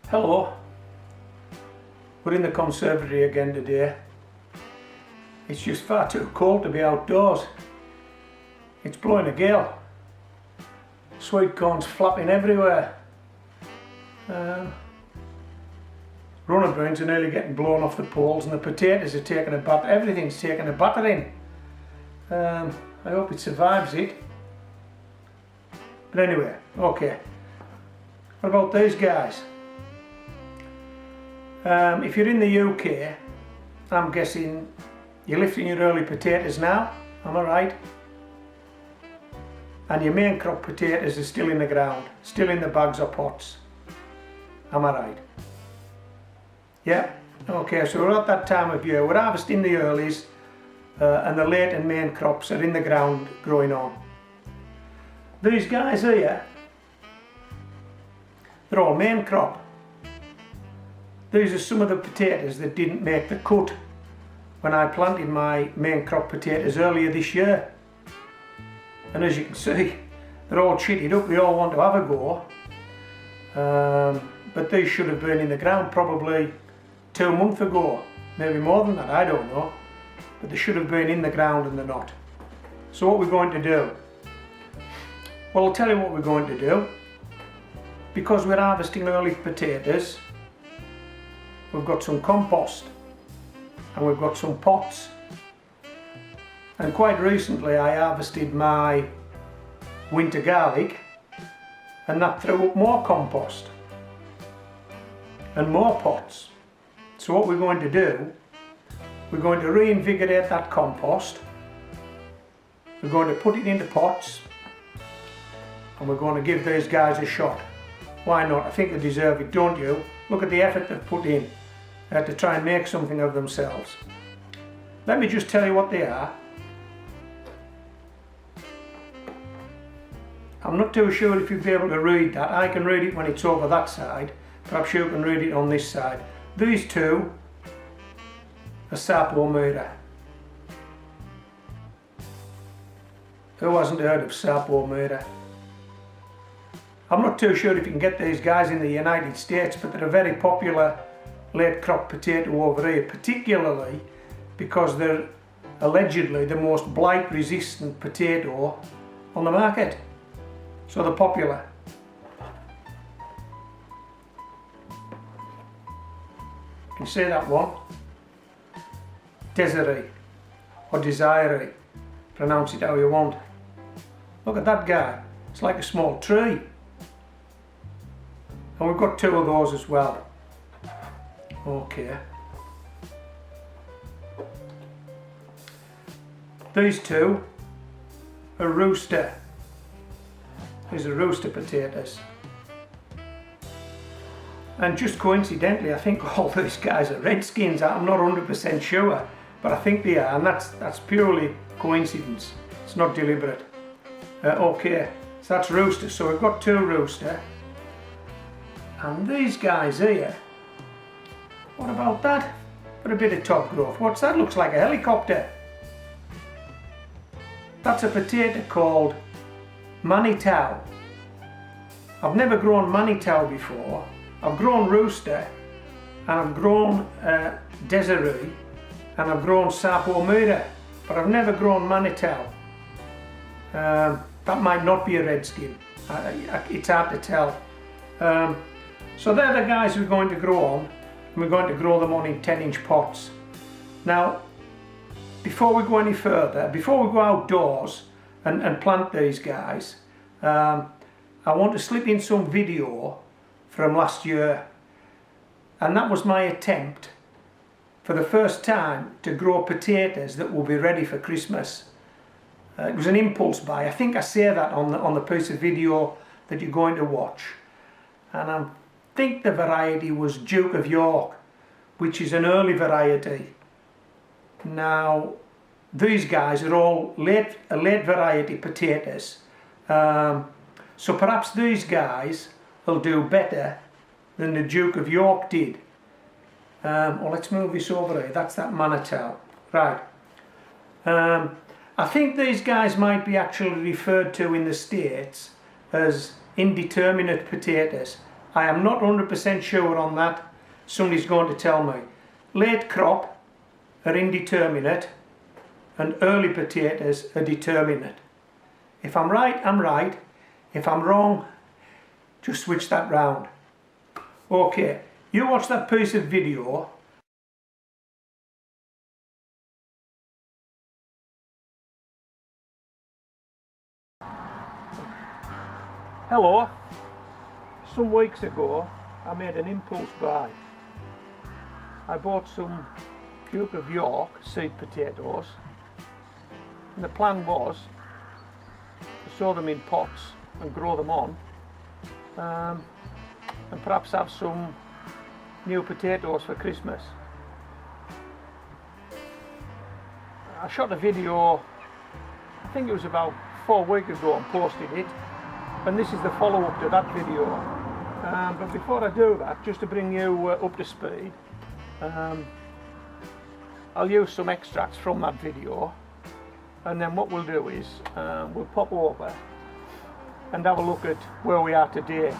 Hello, we're in the conservatory again today. It's just far too cold to be outdoors. It's blowing a gale. Sweet corn's flapping everywhere. Runner beans are nearly getting blown off the poles and the potatoes are taking a batter. Everything's taking a battering. I hope it survives it. But anyway, okay. What about these guys? If you're in the UK, I'm guessing you're lifting your early potatoes now, am I right? And your main crop potatoes are still in the ground, still in the bags or pots, am I right? Yeah, okay, so we're at that time of year, we're harvesting the earlies and the late and main crops are in the ground growing on. These guys here, they're all main crop. These are some of the potatoes that didn't make the cut when I planted my main crop potatoes earlier this year. And as you can see, they're all chitted up, they all want to have a go. But these should have been in the ground probably 2 months ago, maybe more than that, I don't know. But they should have been in the ground and they're not. So what we're going to do? Well, I'll tell you what we're going to do. Because we're harvesting early potatoes, we've got some compost and we've got some pots, and quite recently I harvested my winter garlic and that threw up more compost and more pots. So what we're going to do, we're going to reinvigorate that compost, we're going to put it into pots and we're going to give these guys a shot. Why not? I think they deserve it, don't you? Look at the effort they've put in to try and make something of themselves. Let me just tell you what they are. I'm not too sure if you'll be able to read that. I can read it when it's over that side. Perhaps you can read it on this side. These two are sapomira. Who hasn't heard of sapomira? I'm not too sure if you can get these guys in the United States, but they're a very popular late crop potato over here, particularly because they're allegedly the most blight resistant potato on the market. So they're popular. You can say that one. Desiree or Desiree, pronounce it how you want. Look at that guy, it's like a small tree. And we've got 2 of those as well. Okay. These 2 are rooster. These are rooster potatoes. And just coincidentally, I think all these guys are redskins. I'm not 100% sure, but I think they are, and that's purely coincidence. It's not deliberate. Okay, so that's rooster. So we've got 2 rooster. And these guys here, what about that? Got a bit of top growth. What's that? Looks like a helicopter. That's a potato called manitau. I've never grown manitau before. I've grown rooster, and I've grown Desiree, and I've grown sapomira, but I've never grown manitau. That might not be a redskin. It's hard to tell. So they're the guys we're going to grow on, and we're going to grow them on in 10-inch pots. Now, before we go any further, before we go outdoors and plant these guys, I want to slip in some video from last year, and that was my attempt for the first time to grow potatoes that will be ready for Christmas. It was an impulse buy. I think I say that on the piece of video that you're going to watch, and I think the variety was Duke of York, which is an early variety. Now these guys are all late variety potatoes, so perhaps these guys will do better than the Duke of York did. Well, let's move this over here. That's that manitau. Right. I think these guys might be actually referred to in the States as indeterminate potatoes. I am not 100% sure on that. Somebody's going to tell me. Late crop are indeterminate and early potatoes are determinate. If I'm right, I'm right. If I'm wrong, just switch that round. Okay, you watch that piece of video. Hello. Some weeks ago I made an impulse buy. I bought some Duke of York seed potatoes, and the plan was to sow them in pots and grow them on, and perhaps have some new potatoes for Christmas. I shot a video, I think it was about 4 weeks ago, and posted it, and this is the follow-up to that video. But before I do that, just to bring you up to speed, I'll use some extracts from that video, and then what we'll do is we'll pop over and have a look at where we are today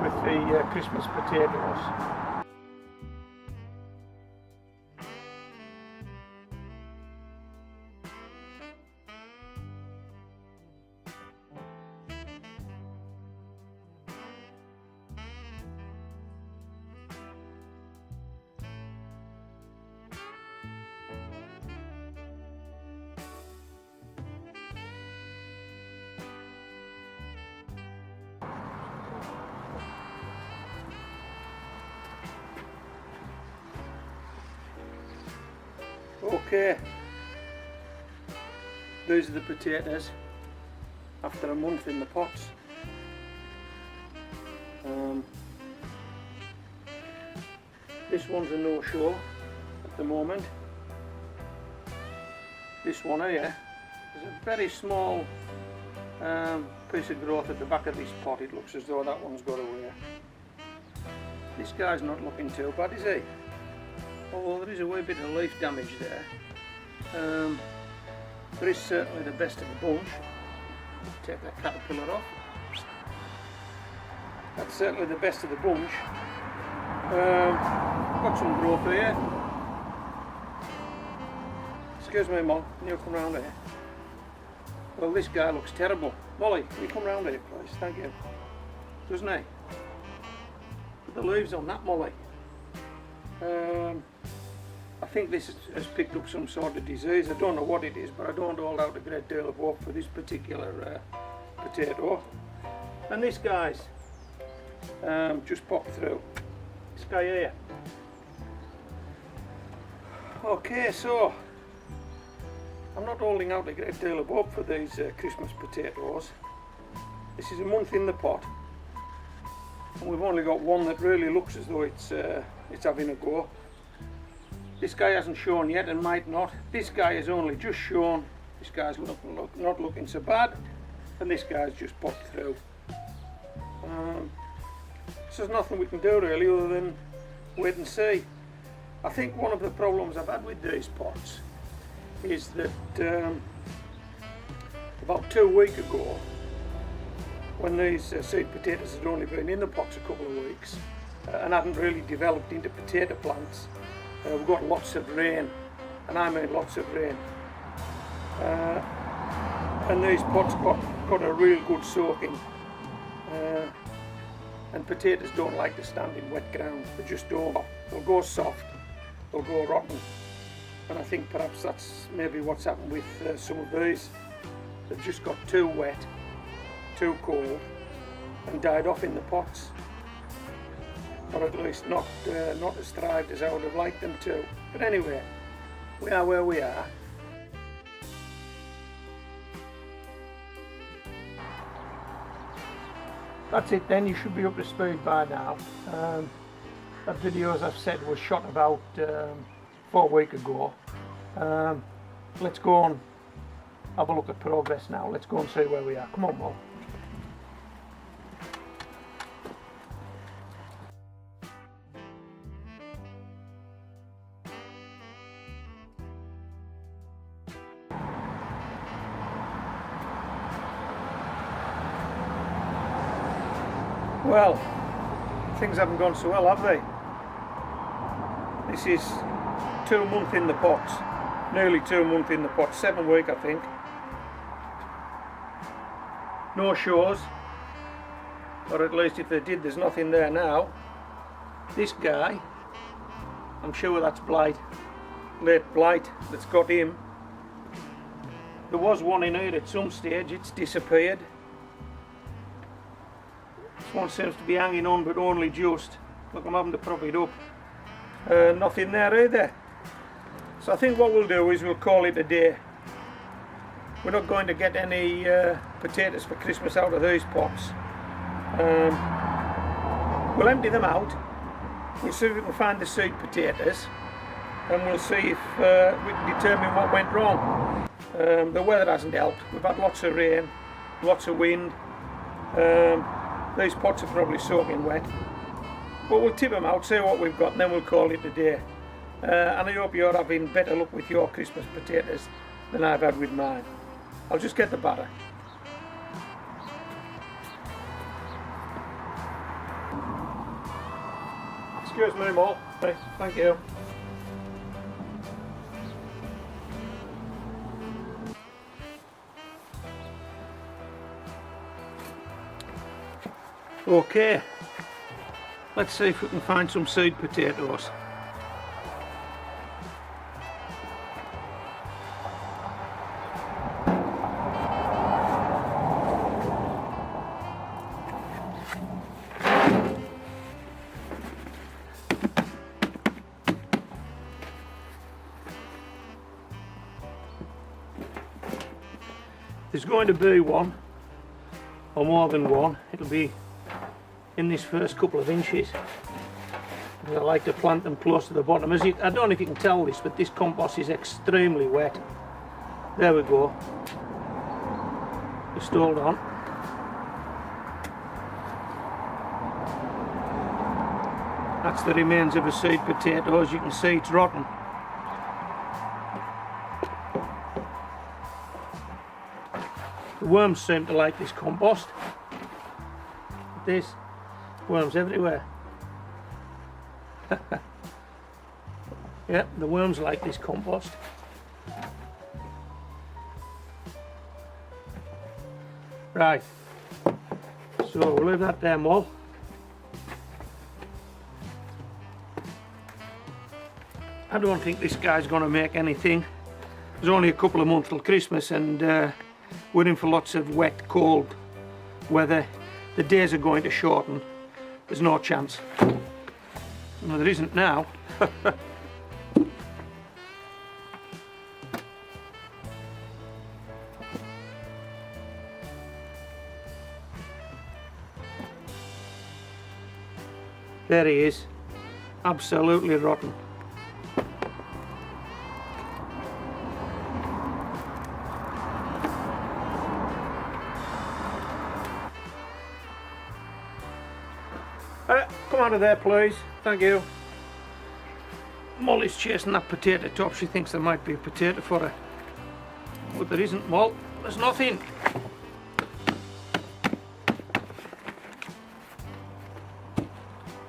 with the Christmas potatoes. Okay, these are the potatoes after a month in the pots. This one's a no-show at the moment. This one here is a very small piece of growth at the back of this pot. It looks as though that one's got away. This guy's not looking too bad, is he? Although there is a wee bit of leaf damage there. There is certainly the best of the bunch. Take that caterpillar off. That's certainly the best of the bunch. Got some growth here. Excuse me, Mol, can you come round here? Well, this guy looks terrible. Molly, can you come round here, please? Thank you. Doesn't he? Put the leaves on that, Molly. I think this has picked up some sort of disease. I don't know what it is, but I don't hold out a great deal of hope for this particular potato. And this guy's just popped through. This guy here. Okay, so I'm not holding out a great deal of hope for these Christmas potatoes. This is a month in the pot, and we've only got one that really looks as though it's having a go. This guy hasn't shown yet and might not. This guy has only just shown. This guy's not looking so bad, and this guy's just popped through. So there's nothing we can do really other than wait and see. I think one of the problems I've had with these pots is that about 2 weeks ago, when these seed potatoes had only been in the pots a couple of weeks and hadn't really developed into potato plants, we got lots of rain, and I mean lots of rain, and these pots got a real good soaking, and potatoes don't like to stand in wet ground. They just don't. They'll go soft, they'll go rotten, and I think perhaps that's maybe what's happened with some of these. They've just got too wet, too cold, and died off in the pots, or at least not as thrived as I would have liked them to. But anyway, we are where we are. That's it then, you should be up to speed by now. That video, as I've said, was shot about 4 weeks ago. Let's go and have a look at progress now. Let's go and see where we are. Come on, Mo. Well, things haven't gone so well, have they? This is 2 months in the pots, nearly 2 months in the pot, 7 weeks I think. No shows, or at least if they did, there's nothing there now. This guy, I'm sure that's blight, late blight that's got him. There was one in here at some stage, it's disappeared. This one seems to be hanging on, but only just. Look, I'm having to prop it up. Nothing there either. So I think what we'll do is we'll call it a day. We're not going to get any potatoes for Christmas out of these pots. We'll empty them out. We'll see if we can find the seed potatoes, and we'll see if we can determine what went wrong. The weather hasn't helped. We've had lots of rain, lots of wind. These pots are probably soaking wet. But we'll tip them out, see what we've got, and then we'll call it a day. And I hope you're having better luck with your Christmas potatoes than I've had with mine. I'll just get the batter. Excuse me, Mo. Right, thank you. Okay, let's see if we can find some seed potatoes. There's going to be one, or more than one. It'll be in this first couple of inches. I like to plant them close to the bottom. I don't know if you can tell this, but this compost is extremely wet. There we go. Just hold on. That's the remains of a seed potato. As you can see, it's rotten. The worms seem to like this compost. This. Worms everywhere. Yeah, the worms like this compost. Right, so we'll leave that there, Mo. I don't think this guy's going to make anything. There's only a couple of months till Christmas, and we're in for lots of wet, cold weather. The days are going to shorten. There's no chance. Well, there isn't now. There he is. Absolutely rotten. Come out of there, please. Thank you. Molly's chasing that potato top. She thinks there might be a potato for her. But there isn't, Moll. There's nothing.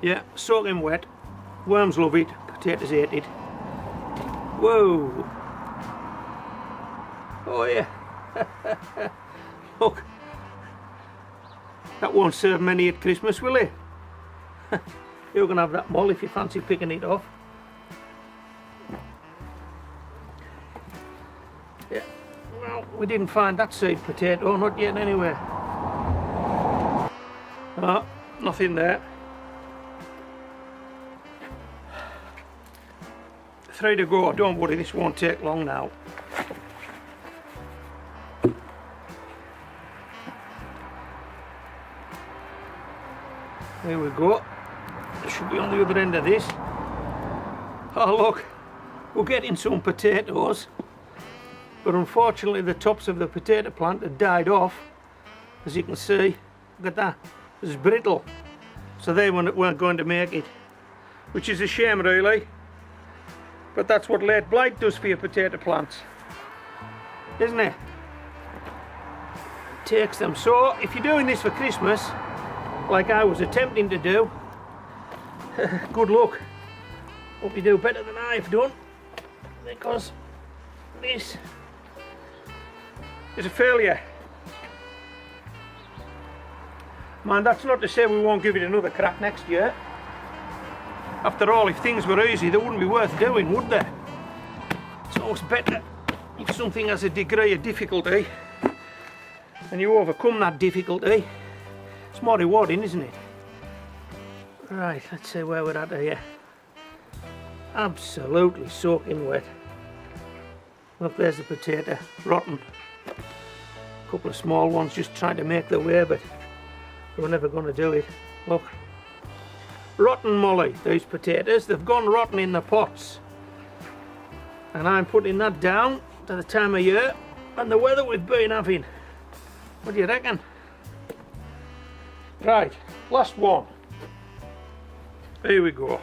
Yeah, soaking wet. Worms love it. Potatoes hate it. Whoa. Oh yeah. Look. That won't serve many at Christmas, will it? You can have that, Moll, if you fancy picking it off. Yeah, well, we didn't find that seed potato, not yet anyway. Oh, nothing there. 3 to go, don't worry, this won't take long now. There we go. Should be on the other end of this. Oh look, we're getting some potatoes, but unfortunately the tops of the potato plant have died off. As you can see, look at that, it's brittle, so they weren't going to make it, which is a shame really, but that's what late blight does for your potato plants, isn't it? Takes them. So if you're doing this for Christmas, like I was attempting to do, good luck. Hope you do better than I've done, because this is a failure. Man, that's not to say we won't give it another crack next year. After all, if things were easy, they wouldn't be worth doing, would they? It's always better if something has a degree of difficulty and you overcome that difficulty. It's more rewarding, isn't it? Right, let's see where we're at here. Absolutely soaking wet. Look, there's the potato, rotten. A couple of small ones just trying to make their way, but we're never going to do it. Look, rotten molly, these potatoes. They've gone rotten in the pots, and I'm putting that down to the time of year and the weather we've been having. What do you reckon? Right, last one. Here we go.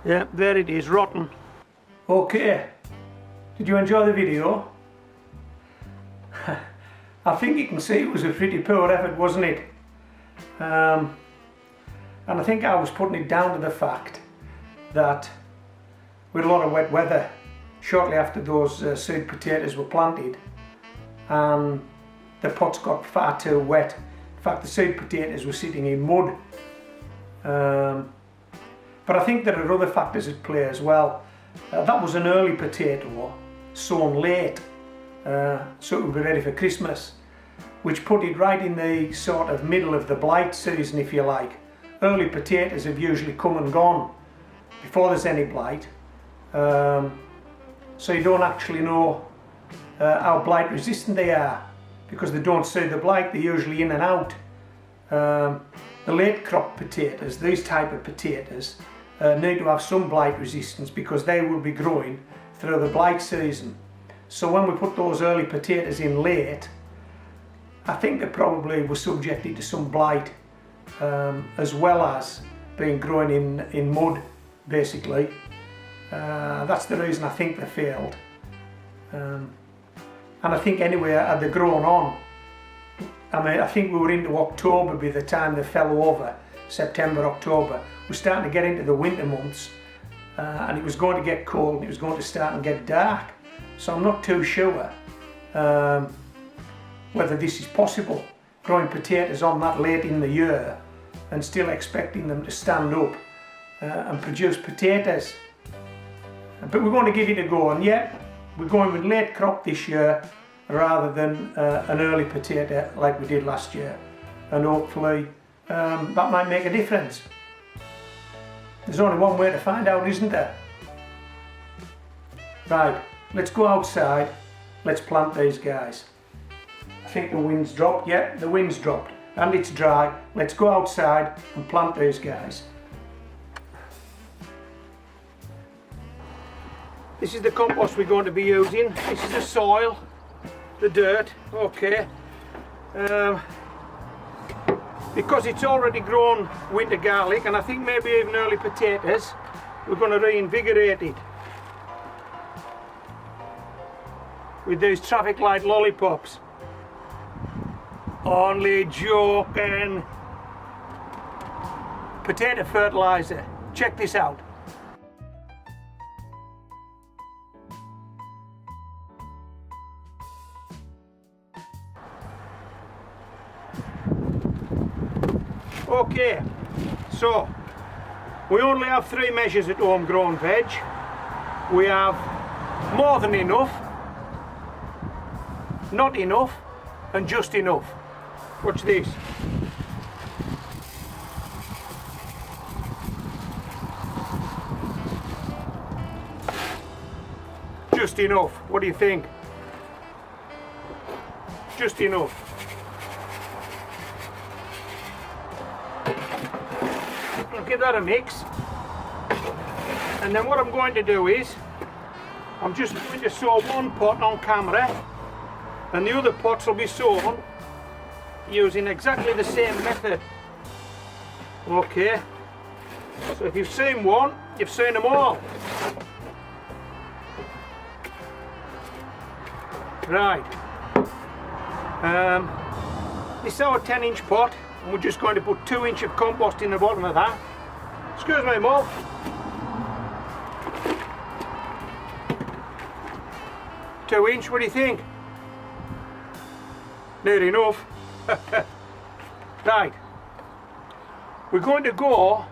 Yeah, there it is, rotten. Okay, did you enjoy the video? I think you can see it was a pretty poor effort, wasn't it? And I think I was putting it down to the fact that with a lot of wet weather shortly after those seed potatoes were planted, and the pots got far too wet. In fact, the seed potatoes were sitting in mud. But I think there are other factors at play as well. That was an early potato, sown late, so it would be ready for Christmas, which put it right in the sort of middle of the blight season, if you like. Early potatoes have usually come and gone before there's any blight, so you don't actually know how blight resistant they are, because they don't see the blight, they're usually in and out. The late crop potatoes, these type of potatoes, need to have some blight resistance because they will be growing through the blight season. So when we put those early potatoes in late, I think they probably were subjected to some blight, as well as being growing in mud, basically. That's the reason I think they failed. And I think anyway, had they grown on, I mean, I think we were into October by the time they fell over, September, October. We're starting to get into the winter months, and it was going to get cold and it was going to start and get dark. So I'm not too sure whether this is possible, growing potatoes on that late in the year and still expecting them to stand up and produce potatoes. But we're going to give it a go, and yet we're going with late crop this year rather than an early potato like we did last year, and hopefully that might make a difference. There's only one way to find out, isn't there? Right, let's go outside, let's plant these guys. I think the wind's dropped. Yeah, the wind's dropped and it's dry. Let's go outside and plant these guys. This is the compost we're going to be using. This is the soil, the dirt, okay. Because it's already grown winter garlic, and I think maybe even early potatoes, we're going to reinvigorate it with these traffic light lollipops. Only joking. Potato fertilizer. Check this out. Okay, so we only have 3 measures at homegrown veg. We have more than enough, not enough, and just enough. Watch this. Just enough. What do you think? Just enough. I'll give that a mix. And then what I'm going to do is, I'm just going to sow one pot on camera, and the other pots will be sown using exactly the same method. Okay, so if you've seen one, You've seen them all. Right. This is our 10-inch pot, and we're just going to put 2 inch of compost in the bottom of that. Excuse me, Mo. Two-inch, what do you think? Near enough. Right. We're going to go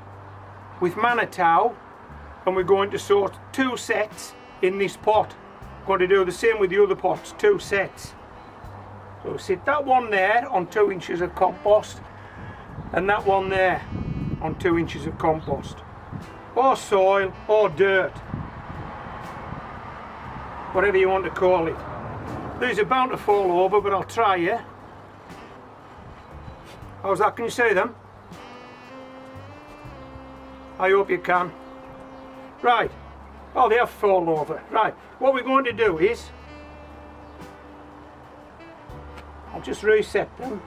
with Manitow, and we're going to sort 2 sets in this pot. Going to do the same with the other pots, 2 sets. So sit that one there on 2 inches of compost, and that one there on 2 inches of compost, or soil, or dirt, whatever you want to call it. These are bound to fall over, but I'll try, yeah? How's that? Can you see them? I hope you can. Right. Oh, they have fallen over. Right. What we're going to do is, I'll just reset them.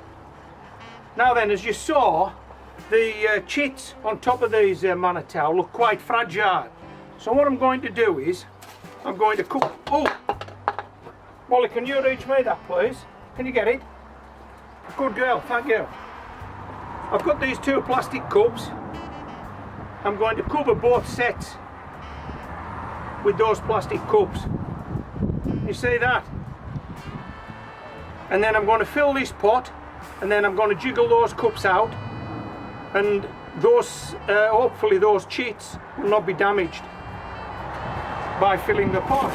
Now then, as you saw, the chits on top of these Manitow look quite fragile. So what I'm going to do is, I'm going to cook. Oh! Molly, can you reach me that, please? Can you get it? Good girl, thank you. I've got these 2 plastic cups. I'm going to cover both sets with those plastic cups. You see that? And then I'm going to fill this pot, and then I'm going to jiggle those cups out, and those hopefully those chits will not be damaged by filling the pot.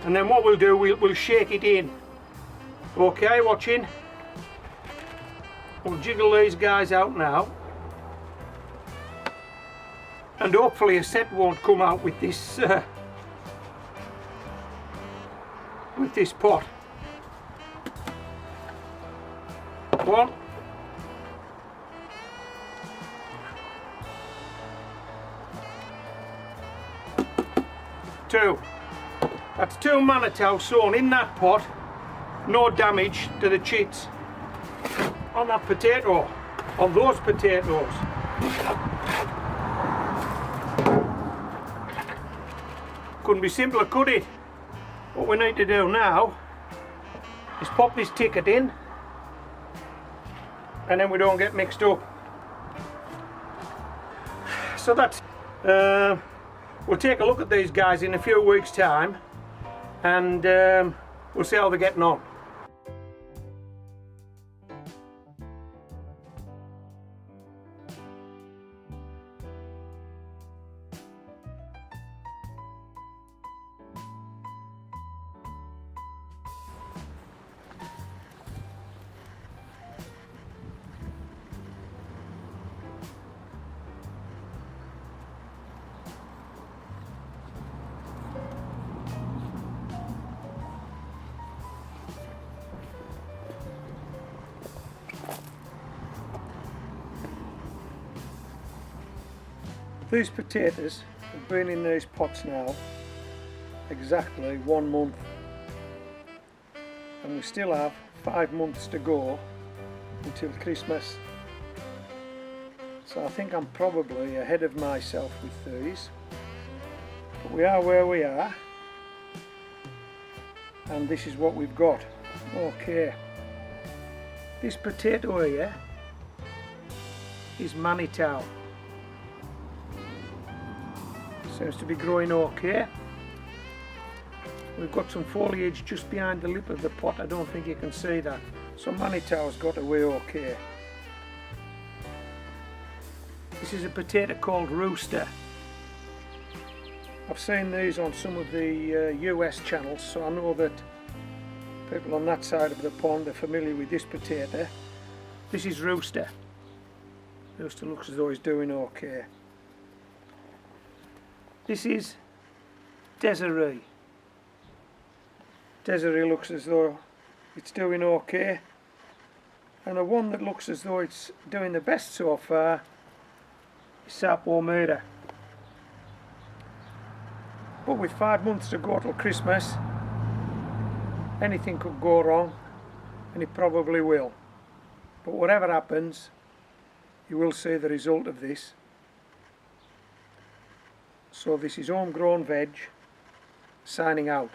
And then what we'll do, we'll shake it in. Okay, watching. We'll jiggle these guys out now. And hopefully a set won't come out with this pot. 1. 2. That's 2 Manitow sown in that pot. No damage to the chits on that potato, on those potatoes. Couldn't be simpler, could it? What we need to do now is pop this ticket in, and then we don't get mixed up. So that's we'll take a look at these guys in a few weeks' time, and we'll see how they're getting on. These potatoes have been in these pots now exactly 1 month, and we still have 5 months to go until Christmas. So I think I'm probably ahead of myself with these, but we are where we are, and this is what we've got. Okay, this potato here is Manitow. Seems to be growing okay. We've got some foliage just behind the lip of the pot. I don't think you can see that. So Manitow's got away okay. This is a potato called Rooster. I've seen these on some of the US channels, so I know that people on that side of the pond are familiar with this potato. This is Rooster. Rooster looks as though he's doing okay. This is Desiree. Desiree looks as though it's doing okay, and the one that looks as though it's doing the best so far is Sapomera. But with 5 months to go till Christmas, anything could go wrong, and it probably will. But whatever happens, you will see the result of this. So this is Homegrown Veg, signing out.